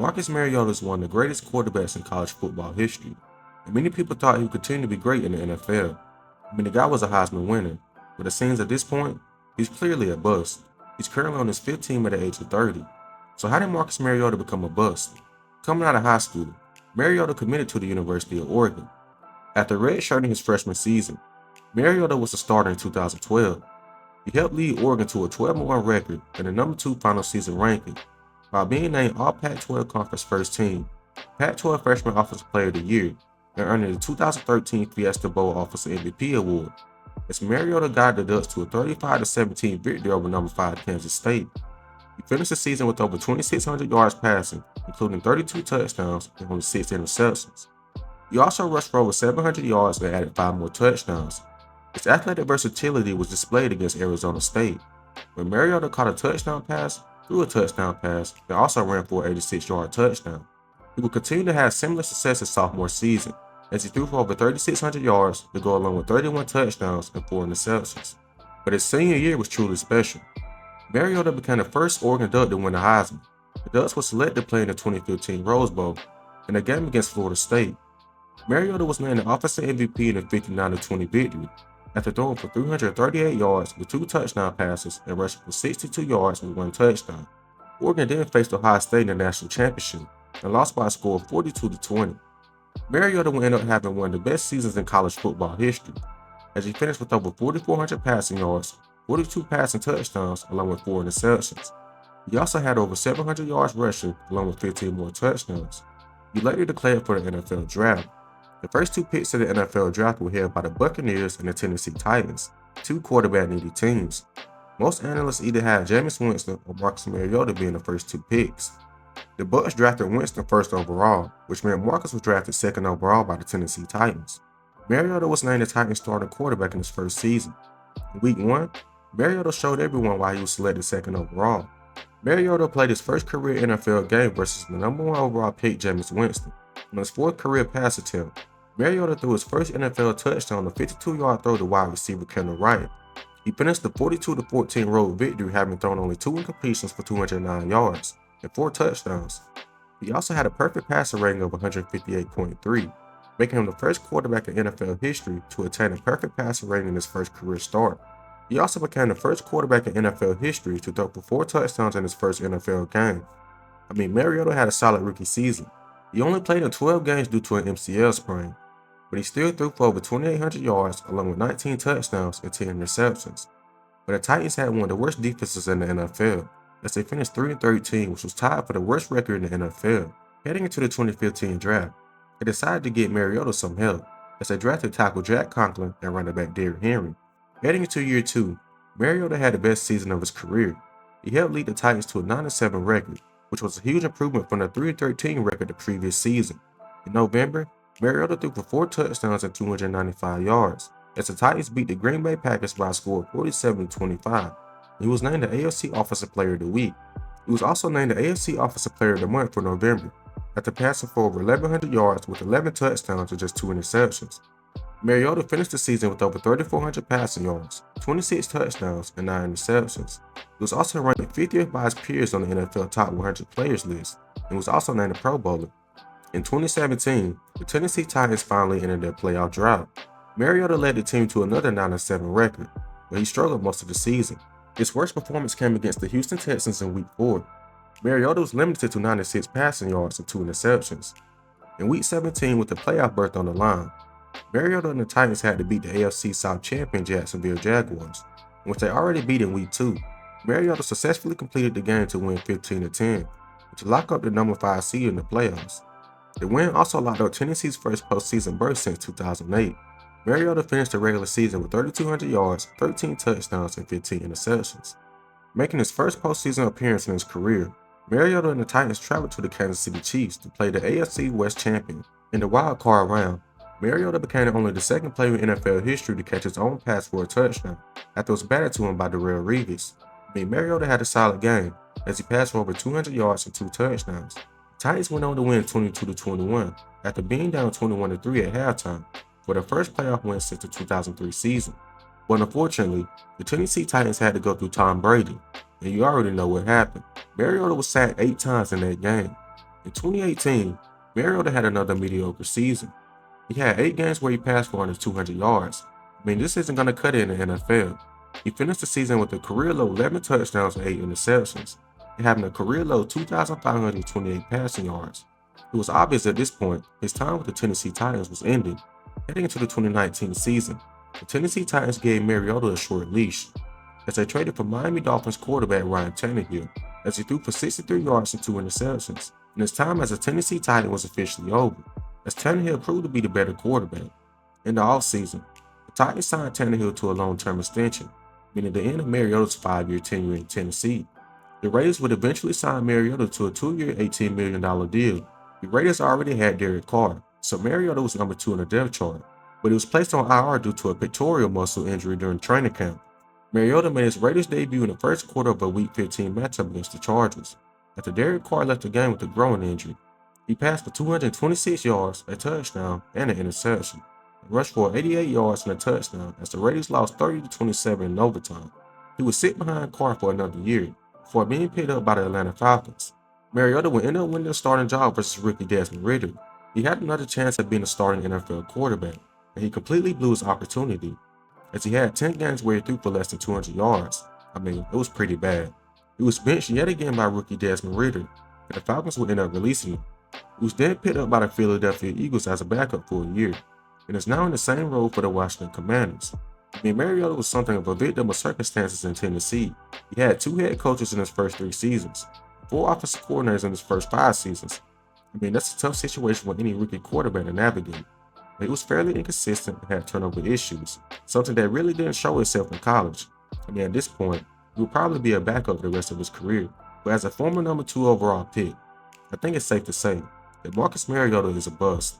Marcus Mariota is one of the greatest quarterbacks in college football history, and many people thought he would continue to be great in the NFL. The guy was a Heisman winner, but it seems at this point, he's clearly a bust. He's currently on his 15th team at the age of 30. So how did Marcus Mariota become a bust? Coming out of high school, Mariota committed to the University of Oregon. After redshirting his freshman season, Mariota was a starter in 2012. He helped lead Oregon to a 12-1 record and a number 2 final season ranking, while being named All Pac-12 Conference First Team, Pac-12 Freshman Offensive Player of the Year, and earning the 2013 Fiesta Bowl Offensive MVP award, as Mariota guided the Ducks to a 35-17 victory over number 5 Kansas State. He finished the season with over 2,600 yards passing, including 32 touchdowns and only 6 interceptions. He also rushed for over 700 yards and added 5 more touchdowns. His athletic versatility was displayed against Arizona State, when Mariota caught a touchdown pass, threw a touchdown pass, and also ran for an 86-yard touchdown. He will continue to have similar success his sophomore season, as he threw for over 3,600 yards to go along with 31 touchdowns and 4 interceptions. But his senior year was truly special. Mariota became the first Oregon Duck to win the Heisman. The Ducks were selected to play in the 2015 Rose Bowl in a game against Florida State. Mariota was named the Offensive MVP in the 59-20 victory, after throwing for 338 yards with 2 touchdown passes and rushing for 62 yards with 1 touchdown. Oregon then faced Ohio State in the national championship and lost by a score of 42-20. Mariota will end up having one of the best seasons in college football history, as he finished with over 4,400 passing yards, 42 passing touchdowns, along with 4 interceptions. He also had over 700 yards rushing, along with 15 more touchdowns. He later declared for the NFL Draft. The first 2 picks of the NFL Draft were held by the Buccaneers and the Tennessee Titans, 2 quarterback-needy teams. Most analysts either had Jameis Winston or Marcus Mariota being the first 2 picks. The Bucs drafted Winston first overall, which meant Marcus was drafted second overall by the Tennessee Titans. Mariota was named the Titans starting quarterback in his first season. In Week 1, Mariota showed everyone why he was selected second overall. Mariota played his first career NFL game versus the number 1 overall pick Jameis Winston. On his 4th career pass attempt, Mariota threw his first NFL touchdown on a 52-yard throw to wide receiver Kendall Wright. He finished the 42-14 road victory, having thrown only 2 incompletions for 209 yards and 4 touchdowns. He also had a perfect passer rating of 158.3, making him the first quarterback in NFL history to attain a perfect passer rating in his first career start. He also became the first quarterback in NFL history to throw for 4 touchdowns in his first NFL game. Mariota had a solid rookie season. He only played in 12 games due to an MCL sprain, but he still threw for over 2,800 yards along with 19 touchdowns and 10 interceptions. But the Titans had one of the worst defenses in the NFL, as they finished 3-13, which was tied for the worst record in the NFL. Heading into the 2015 draft, they decided to get Mariota some help, as they drafted tackle Jack Conklin and running back Derrick Henry. Heading into year 2, Mariota had the best season of his career. He helped lead the Titans to a 9-7 record, which was a huge improvement from the 3-13 record the previous season. In November, Mariota threw for 4 touchdowns and 295 yards, as the Titans beat the Green Bay Packers by a score of 47-25. He was named the AFC Offensive Player of the Week. He was also named the AFC Offensive Player of the Month for November, after passing for over 1,100 yards with 11 touchdowns and just 2 interceptions. Mariota finished the season with over 3,400 passing yards, 26 touchdowns, and 9 interceptions. He was also ranked 50th by his peers on the NFL Top 100 Players list, and was also named a Pro Bowler. In 2017, the Tennessee Titans finally entered their playoff drought. Mariota led the team to another 9-7 record, but he struggled most of the season. His worst performance came against the Houston Texans in Week 4. Mariota was limited to 96 passing yards and 2 interceptions. In Week 17, with the playoff berth on the line, Mariota and the Titans had to beat the AFC South champion Jacksonville Jaguars, which they already beat in Week 2. Mariota successfully completed the game to win 15-10, which locked up the number 5 seed in the playoffs. The win also locked up Tennessee's first postseason berth since 2008. Mariota finished the regular season with 3,200 yards, 13 touchdowns, and 15 interceptions. Making his first postseason appearance in his career, Mariota and the Titans traveled to the Kansas City Chiefs to play the AFC West champion. In the wild card round, Mariota became only the second player in NFL history to catch his own pass for a touchdown, after it was batted to him by Darrelle Revis. Mariota had a solid game, as he passed for over 200 yards and 2 touchdowns. The Titans went on to win 22-21, after being down 21-3 at halftime, for their first playoff win since the 2003 season. But unfortunately, the Tennessee Titans had to go through Tom Brady, and you already know what happened. Mariota was sacked 8 times in that game. In 2018, Mariota had another mediocre season. He had 8 games where he passed for under 200 yards. I mean, this isn't going to cut it in the NFL. He finished the season with a career low 11 touchdowns and 8 interceptions, and having a career low 2,528 passing yards. It was obvious at this point his time with the Tennessee Titans was ending. Heading into the 2019 season, the Tennessee Titans gave Mariota a short leash, as they traded for Miami Dolphins quarterback Ryan Tannehill, as he threw for 63 yards and 2 interceptions, and his time as a Tennessee Titan was officially over, as Tannehill proved to be the better quarterback. In the offseason, the Titans signed Tannehill to a long-term extension, meaning the end of Mariota's 5-year tenure in Tennessee. The Raiders would eventually sign Mariota to a 2-year, $18 million deal. The Raiders already had Derek Carr, so Mariota was number 2 in the depth chart, but he was placed on IR due to a pectoral muscle injury during training camp. Mariota made his Raiders debut in the first quarter of a Week 15 matchup against the Chargers. After Derek Carr left the game with a groin injury, he passed for 226 yards, a touchdown, and an interception, and rushed for 88 yards and a touchdown as the Raiders lost 30-27 in overtime. He would sit behind Carr for another year before being picked up by the Atlanta Falcons. Mariota would end up winning the starting job versus rookie Desmond Ridder. He had another chance at being a starting NFL quarterback, and he completely blew his opportunity, as he had 10 games where he threw for less than 200 yards. I mean, it was pretty bad. He was benched yet again by rookie Desmond Ridder, and the Falcons would end up releasing him. He was then picked up by the Philadelphia Eagles as a backup for a year, and is now in the same role for the Washington Commanders. I mean, Mariota was something of a victim of circumstances in Tennessee. He had 2 head coaches in his first 3 seasons, 4 offensive coordinators in his first 5 seasons. I mean, that's a tough situation for any rookie quarterback to navigate. But he was fairly inconsistent and had turnover issues, something that really didn't show itself in college. I mean, at this point, he would probably be a backup for the rest of his career. But as a former number 2 overall pick, I think it's safe to say that Marcus Mariota is a bust.